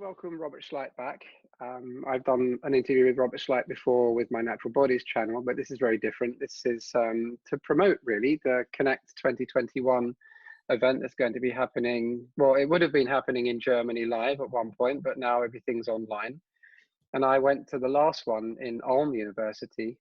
welcome Robert Schleip back. I've done an interview with Robert Schleip before with my Natural Bodies channel, but this is very different. This is to promote really the Connect 2021 event that's going to be happening. Well, it would have been happening in Germany live at one point, but now everything's online. And I went to the last one in Ulm University,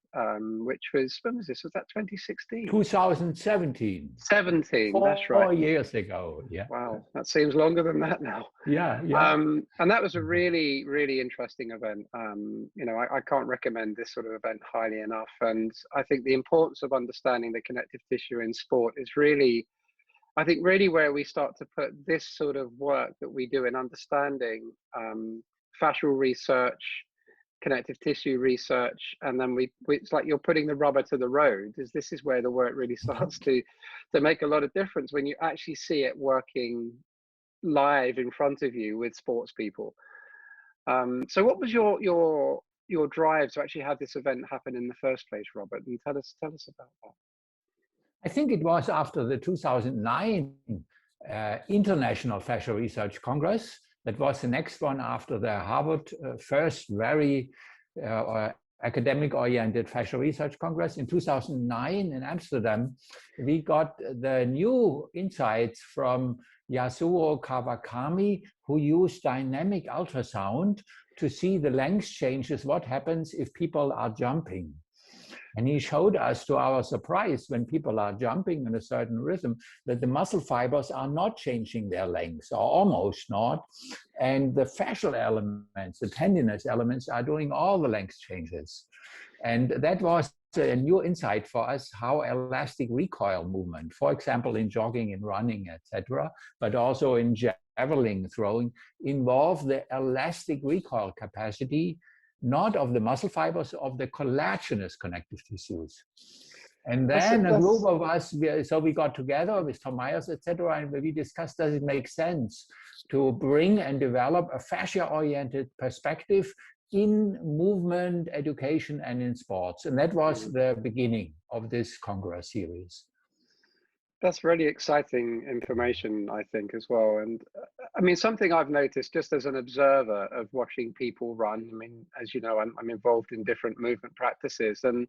which was, when was this? Was that 2016? 2017. 17, that's right. 4 years ago, yeah. Wow, that seems longer than that now. Yeah. And that was a really, really interesting event. You know, I can't recommend this sort of event highly enough. And I think the importance of understanding the connective tissue in sport is really, I think, really where we start to put this sort of work that we do in understanding fascial research, connective tissue research, and then it's like you're putting the rubber to the road. This is where the work really starts to make a lot of difference when you actually see it working live in front of you with sports people. So what was your drive to actually have this event happen in the first place, Robert? And tell us about that. I think it was after the 2009 International Fascia Research Congress. That was the next one after the Harvard first very academic-oriented Fascia Research Congress. In 2009 in Amsterdam, we got the new insights from Yasuo Kawakami, who used dynamic ultrasound to see the length changes, what happens if people are jumping. And he showed us, to our surprise, when people are jumping in a certain rhythm, that the muscle fibers are not changing their length, or almost not. And the fascial elements, the tendinous elements, are doing all the length changes. And that was a new insight for us, how elastic recoil movement, for example, in jogging and running, etc., but also in javelin throwing, involve the elastic recoil capacity, not of the muscle fibers, of the collagenous connective tissues. And then a group of us, so we got together with Tom Myers, etc., and we discussed, does it make sense to bring and develop a fascia-oriented perspective in movement, education, and in sports? And that was the beginning of this Congress series. That's really exciting information, I think, as well. And I mean, something I've noticed just as an observer of watching people run, I mean, as you know, I'm involved in different movement practices. And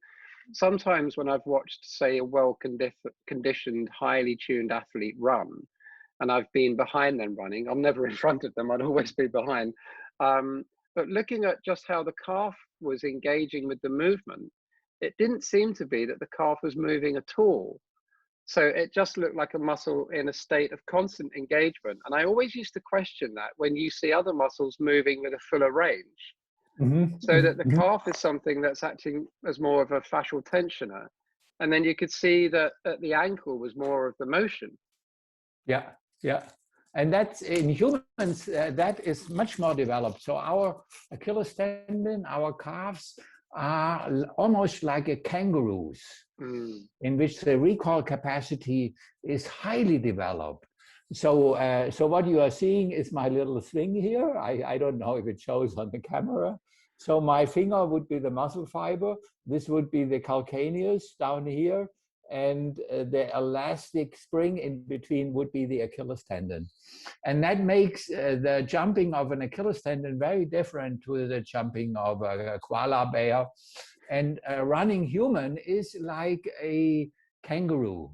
sometimes when I've watched, say, a well-conditioned, highly tuned athlete run, and I've been behind them running, I'm never in front of them, I'd always be behind. But looking at just how the calf was engaging with the movement, it didn't seem to be that the calf was moving at all. So it just looked like a muscle in a state of constant engagement. And I always used to question that when you see other muscles moving with a fuller range. So that the calf is something that's acting as more of a fascial tensioner. And then you could see that at the ankle was more of the motion. Yeah. And that's in humans, that is much more developed. So our Achilles tendon, our calves are almost like a kangaroo's, in which the recoil capacity is highly developed. So, so what you are seeing is my little sling here. I don't know if it shows on the camera. So my finger would be the muscle fiber. This would be the calcaneus down here. And the elastic spring in between would be the Achilles tendon. And that makes the jumping of an Achilles tendon very different to the jumping of a koala bear. And a running human is like a kangaroo.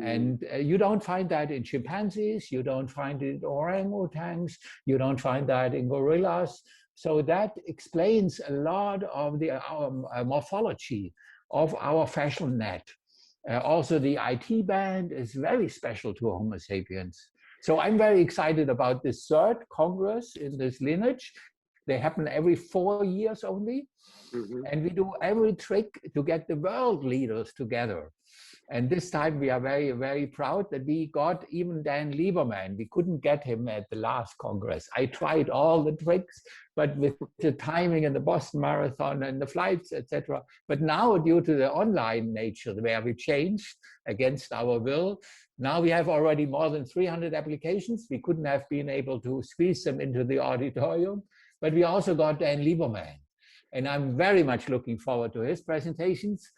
And you don't find that in chimpanzees, you don't find it in orangutans, you don't find that in gorillas. So that explains a lot of the morphology of our fascial net. Also, the IT band is very special to Homo sapiens. So I'm very excited about this third Congress in this lineage. They happen every 4 years only. And we do every trick to get the world leaders together. And this time we are very, very proud that we got even Dan Lieberman. We couldn't get him at the last Congress. I tried all the tricks, but with the timing and the Boston Marathon and the flights, etc. But now, due to the online nature where we changed against our will, now we have already more than 300 applications. We couldn't have been able to squeeze them into the auditorium, but we also got Dan Lieberman. And I'm very much looking forward to his presentations.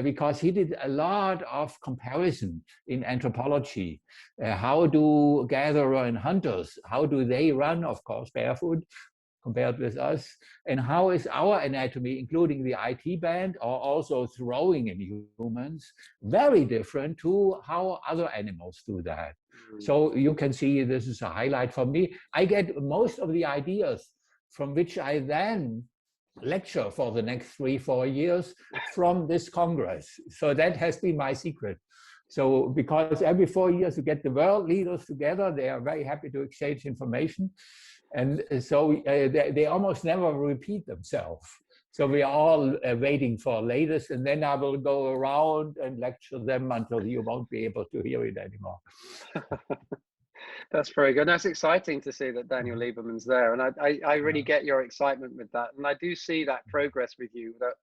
because he did a lot of comparison in anthropology. How do gatherer and hunters, how do they run, of course, barefoot compared with us? And how is our anatomy, including the IT band or also throwing in humans, very different to how other animals do that? So you can see this is a highlight for me. I get most of the ideas from which I then lecture for the next 3-4 years from this Congress. So that has been my secret. So because every 4 years you get the world leaders together, they are very happy to exchange information. And so they almost never repeat themselves. So we are all waiting for latest, and then I will go around and lecture them until you won't be able to hear it anymore. That's very good. That's exciting to see that Daniel Lieberman's there. And I really get your excitement with that. And I do see that progress with you, that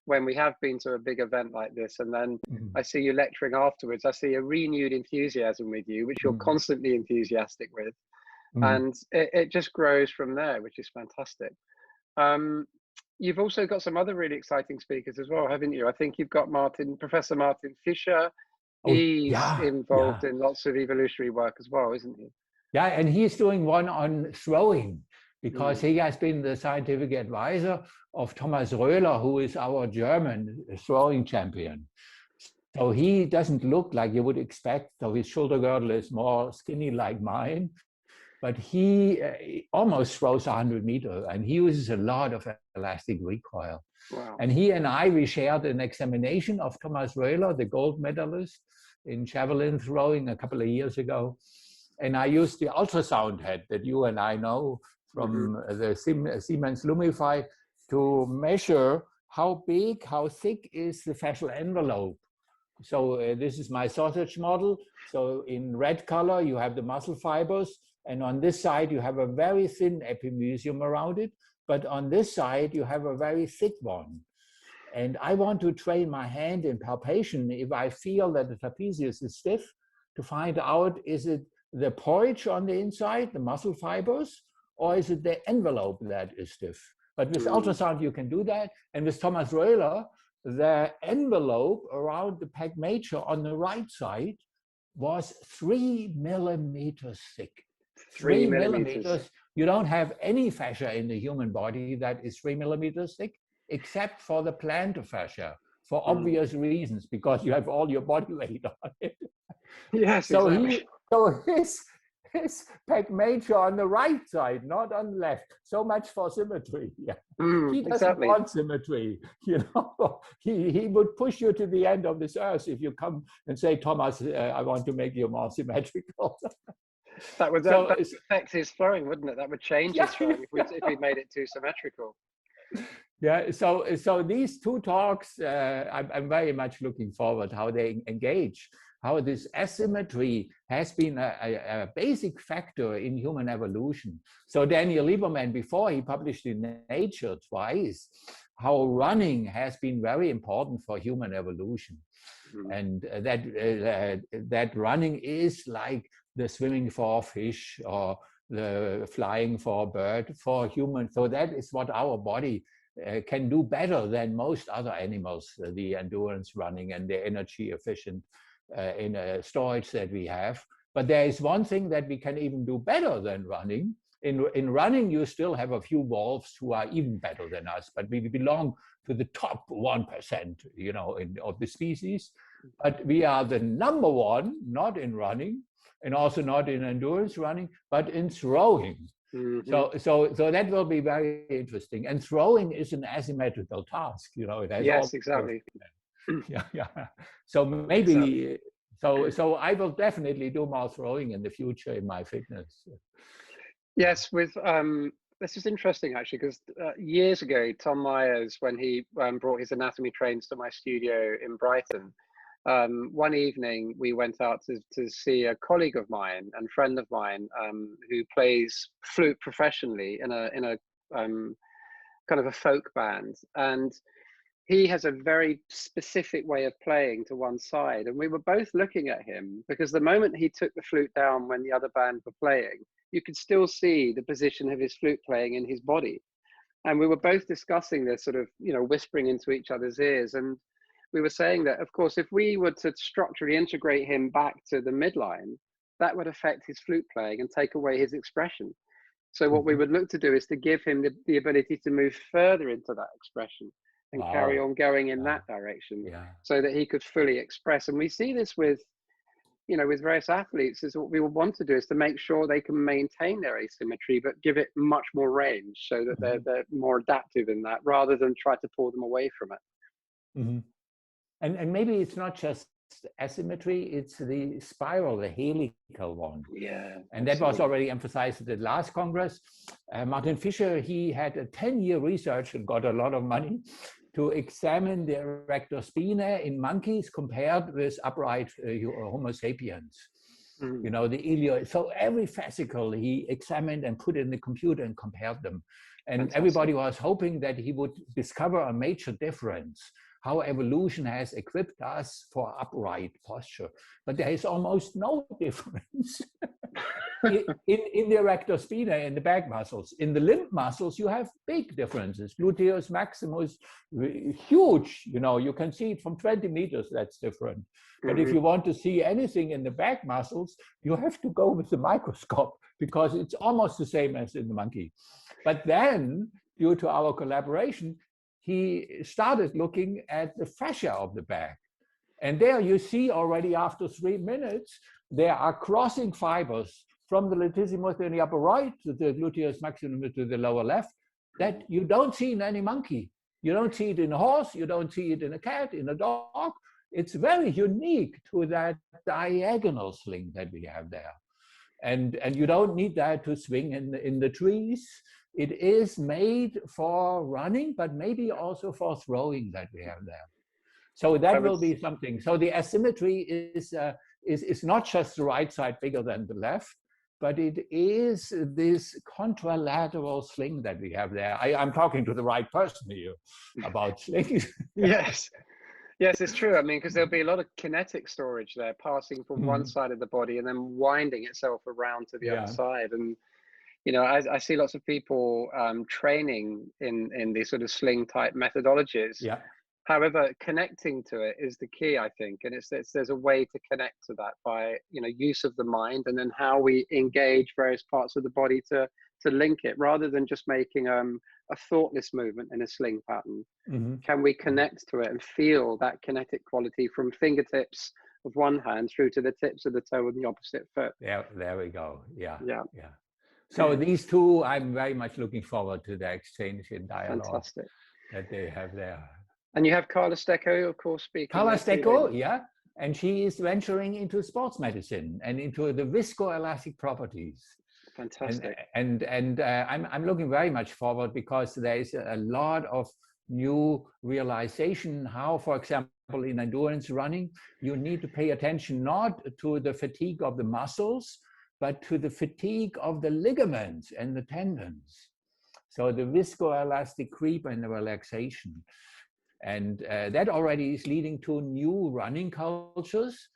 when we have been to a big event like this, and then I see you lecturing afterwards, I see a renewed enthusiasm with you, which you're constantly enthusiastic with. And it just grows from there, which is fantastic. You've also got some other really exciting speakers as well, haven't you? I think you've got Professor Martin Fischer. He's involved in lots of evolutionary work as well, isn't he? Yeah, and he's doing one on throwing, because he has been the scientific advisor of Thomas Röhler, who is our German throwing champion. So he doesn't look like you would expect. So his shoulder girdle is more skinny like mine, but he almost throws 100 meters, and he uses a lot of elastic recoil. Wow. And he and I, we shared an examination of Thomas Röhler, the gold medalist in javelin throwing a couple of years ago. And I used the ultrasound head that you and I know from the Siemens Lumify to measure how big, how thick is the fascial envelope. So this is my sausage model. So in red color, you have the muscle fibers. And on this side, you have a very thin epimysium around it. But on this side, you have a very thick one. And I want to train my hand in palpation if I feel that the trapezius is stiff, to find out, is it the porridge on the inside, the muscle fibers, or is it the envelope that is stiff? But with ultrasound, you can do that. And with Thomas Röhler, the envelope around the pec major on the right side was 3 millimeters thick. 3 millimeters. You don't have any fascia in the human body that is 3 millimeters thick, except for the plantar fascia, for obvious reasons, because you have all your body weight on it. Yes, so exactly. His pec major on the right side, not on the left. So much for symmetry. Yeah. He doesn't want symmetry. You know, he would push you to the end of this earth if you come and say, Thomas, I want to make you more symmetrical. That would affect his throwing, wouldn't it? That would change his throwing if we made it too symmetrical. Yeah, so these two talks, I'm very much looking forward how they engage, how this asymmetry has been a basic factor in human evolution. So Daniel Lieberman, before he published in Nature twice, how running has been very important for human evolution. And that running is like the swimming for a fish or the flying for a bird for humans. So that is what our body can do better than most other animals, the endurance running and the energy efficient in storage that we have. But there is one thing that we can even do better than running. In running, you still have a few wolves who are even better than us, but we belong to the top 1%, you know, of the species. But we are the number one, not in running, and also not in endurance running, but in throwing. So that will be very interesting. And throwing is an asymmetrical task, you know. It has exactly. Yeah. So maybe so I will definitely do more throwing in the future in my fitness. Yes, with this is interesting actually, because years ago, Tom Myers, when he brought his anatomy trains to my studio in Brighton, one evening we went out to see a colleague of mine and friend of mine who plays flute professionally in a kind of a folk band, and he has a very specific way of playing to one side. And we were both looking at him because the moment he took the flute down when the other band were playing, you could still see the position of his flute playing in his body. And we were both discussing this, sort of, you know, whispering into each other's ears. And we were saying that, of course, if we were to structurally integrate him back to the midline, that would affect his flute playing and take away his expression. So what we would look to do is to give him the ability to move further into that expression and carry on going in that direction, so that he could fully express. And we see this with, you know, with various athletes, is what we would want to do is to make sure they can maintain their asymmetry, but give it much more range so that they're more adaptive in that, rather than try to pull them away from it. And maybe it's not just asymmetry, it's the spiral, the helical one. Yeah. And that was already emphasized at the last Congress. Martin Fisher, he had a 10-year research and got a lot of money to examine the erector spinae in monkeys compared with upright Homo sapiens. You know, the ilio. So every fascicle he examined and put in the computer and compared them. And everybody was hoping that he would discover a major difference, how evolution has equipped us for upright posture. But there is almost no difference in the erector spinae, in the back muscles. In the limb muscles, you have big differences. Gluteus maximus, huge, you know, you can see it from 20 meters, that's different. But if you want to see anything in the back muscles, you have to go with the microscope, because it's almost the same as in the monkey. But then, due to our collaboration, he started looking at the fascia of the back. And there you see already after 3 minutes, there are crossing fibers from the latissimus in the upper right to the gluteus maximus to the lower left that you don't see in any monkey. You don't see it in a horse, you don't see it in a cat, in a dog. It's very unique to that diagonal sling that we have there. And you don't need that to swing in the trees. It is made for running, but maybe also for throwing that we have there. So that will be something. So the asymmetry is not just the right side bigger than the left, but it is this contralateral sling that we have there. I'm talking to the right person here about slings. Yes. Yes, it's true. I mean, because there'll be a lot of kinetic storage there, passing from one side of the body and then winding itself around to the other side. And, you know, I see lots of people training in these sort of sling type methodologies. However, connecting to it is the key, I think. And there's a way to connect to that by, you know, use of the mind, and then how we engage various parts of the body to link it, rather than just making a thoughtless movement in a sling pattern. Can we connect to it and feel that kinetic quality from fingertips of one hand through to the tips of the toe of the opposite foot? Yeah, there we go. Yeah. So these two, I'm very much looking forward to the exchange in dialogue that they have there. And you have Carla Stecco, of course, speaking. Carla Stecco, yeah. And she is venturing into sports medicine and into the viscoelastic properties. Fantastic. And I'm looking very much forward, because there is a lot of new realization how, for example, in endurance running, you need to pay attention not to the fatigue of the muscles, but to the fatigue of the ligaments and the tendons. So the viscoelastic creep and the relaxation. And that already is leading to new running cultures.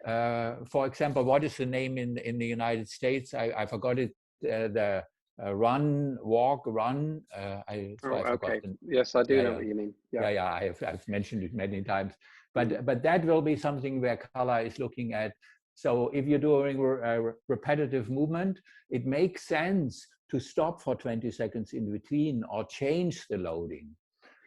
For example, what is the name in the United States? I forgot it. The run, walk, run. I okay. Yes, I do know what you mean. I've mentioned it many times. But that will be something where Carla is looking at. So if you're doing a repetitive movement, it makes sense to stop for 20 seconds in between or change the loading.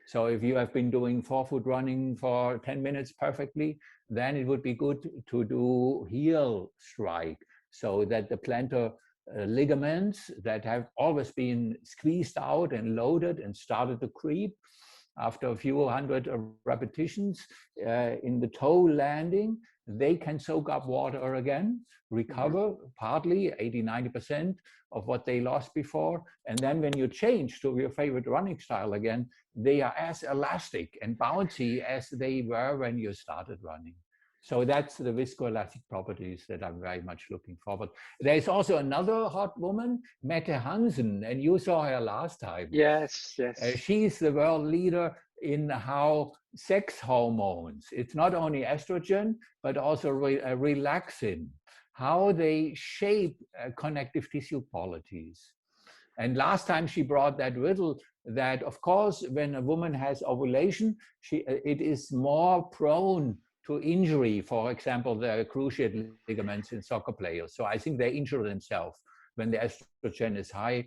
So if you have been doing forefoot running for 10 minutes perfectly, then it would be good to do heel strike, so that the plantar ligaments that have always been squeezed out and loaded and started to creep after a few hundred repetitions in the toe landing, they can soak up water again, recover partly 80–90% of what they lost before. And then when you change to your favorite running style again, they are as elastic and bouncy as they were when you started running. So that's the viscoelastic properties that I'm very much looking forward. There's also another hot woman, Mette Hansen, and you saw her last time. Yes. She's the world leader in how sex hormones, it's not only estrogen, but also relaxin, how they shape connective tissue qualities. And last time she brought that riddle that, of course, when a woman has ovulation, it is more prone to injury. For example, the cruciate ligaments in soccer players. So I think they injure themselves when the estrogen is high,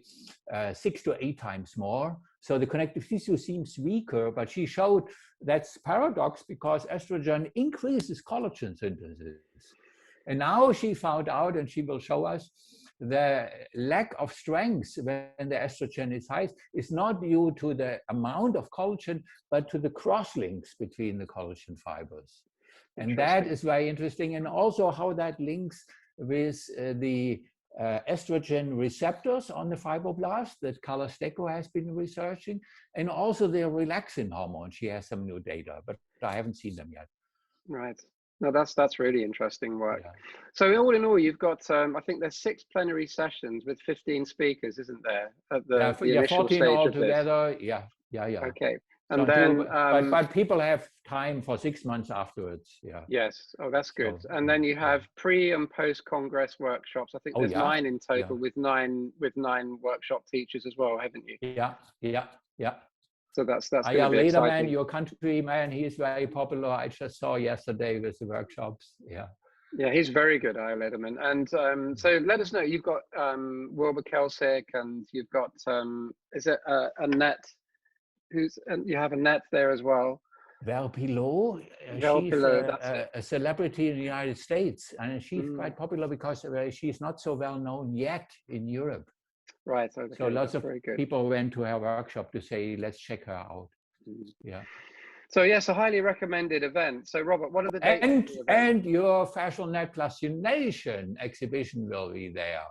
6 to 8 times more. So the connective tissue seems weaker, but she showed that's paradox because estrogen increases collagen synthesis. And now she found out, and she will show us, the lack of strength when the estrogen is high is not due to the amount of collagen, but to the cross-links between the collagen fibers. And that is very interesting. And also how that links with the estrogen receptors on the fibroblast that Carla Stecco has been researching, and also the relaxin hormone. She has some new data, but I haven't seen them yet. Right. No, that's really interesting work. Yeah. So all in all, you've got I think there's 6 plenary sessions with 15 speakers, isn't there? At the initial 14 stage altogether. of this. Yeah. Okay. So And then but people have time for 6 months afterwards. Yeah. Yes. Oh, that's good. So, and then you have pre and post congress workshops. I think there's 9 in total with nine workshop teachers as well, haven't you? Yeah. So that's going to be Lederman, exciting. your countryman, he's very popular. I just saw yesterday with the workshops. Yeah, he's very good, Lederman. And so let us know. You've got Wilbur Kelsick, and you've got is it Annette? You have Annette there as well. Val Pilot, she's a celebrity in the United States, and she's quite popular because she's not so well known yet in Europe. Right. Okay, so lots of people went to her workshop to say, let's check her out. Yeah. So yes, a highly recommended event. So Robert, what are the dates? And your Fascial Net Plastination exhibition will be there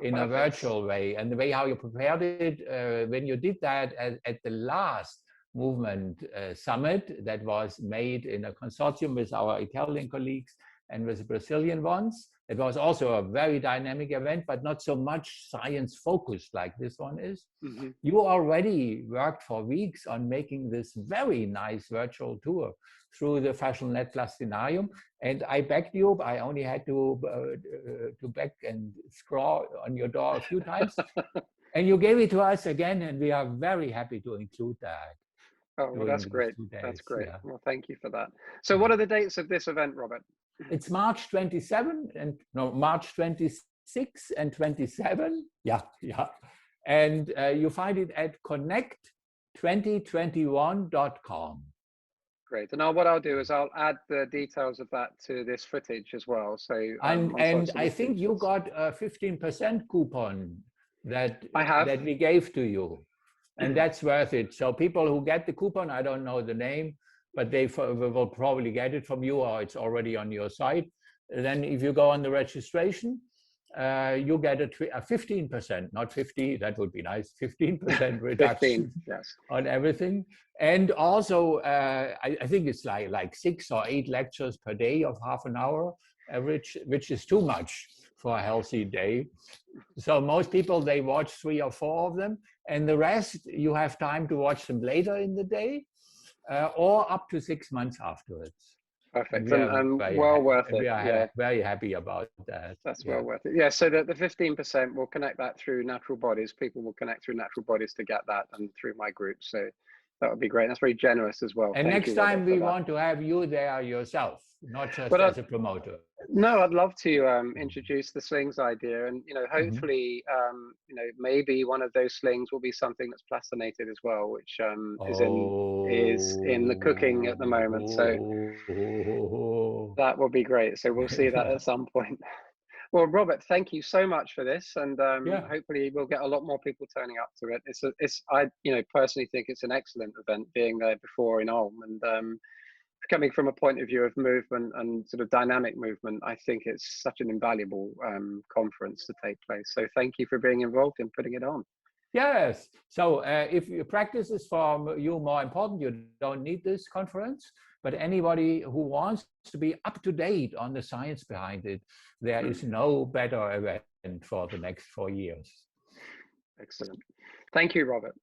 in a virtual way. And the way how you prepared it, when you did that at the last movement summit that was made in a consortium with our Italian colleagues and with the Brazilian ones. It was also a very dynamic event, but not so much science focused like this one is. You already worked for weeks on making this very nice virtual tour through the Fascial Net Plastinarium. And I begged you, I only had to beg and scrawl on your door a few times. And you gave it to us again, and we are very happy to include that. Oh, well, that's great. That's great. Yeah. Well, thank you for that. So what are the dates of this event, Robert? It's March 27 and March 26 and 27. Yeah. And you find it at connect2021.com. Great. And now what I'll do is I'll add the details of that to this footage as well. So and I think you got a 15% coupon that we gave to you. And that's worth it. So people who get the coupon, I don't know the name, but they will probably get it from you, or it's already on your site. Then if you go on the registration, you get a 15%, not 50, that would be nice, 15% reduction 15, yes. on everything. And also, I think it's like 6 or 8 lectures per day of half an hour average, which is too much for a healthy day. So most people, they watch 3 or 4 of them, and the rest, you have time to watch them later in the day, or up to 6 months afterwards. Perfect. And well worth it. We are very happy about that. That's well worth it. Yeah, so the 15% will connect that through Natural Bodies. People will connect through Natural Bodies to get that, and through my group. So that would be great. That's very generous as well. And next time we want to have you there yourself, not just as a promoter. No, I'd love to introduce the slings idea, and hopefully, maybe one of those slings will be something that's plastinated as well, which is in the cooking at the moment. So that will be great. So we'll see that at some point. Well, Robert, thank you so much for this, and hopefully we'll get a lot more people turning up to it. I personally think it's an excellent event, being there before in Ulm, and coming from a point of view of movement and sort of dynamic movement, I think it's such an invaluable conference to take place. So thank you for being involved in putting it on. Yes. So if your practice is for you more important, you don't need this conference. But anybody who wants to be up to date on the science behind it, there is no better event for the next 4 years. Excellent. Thank you, Robert.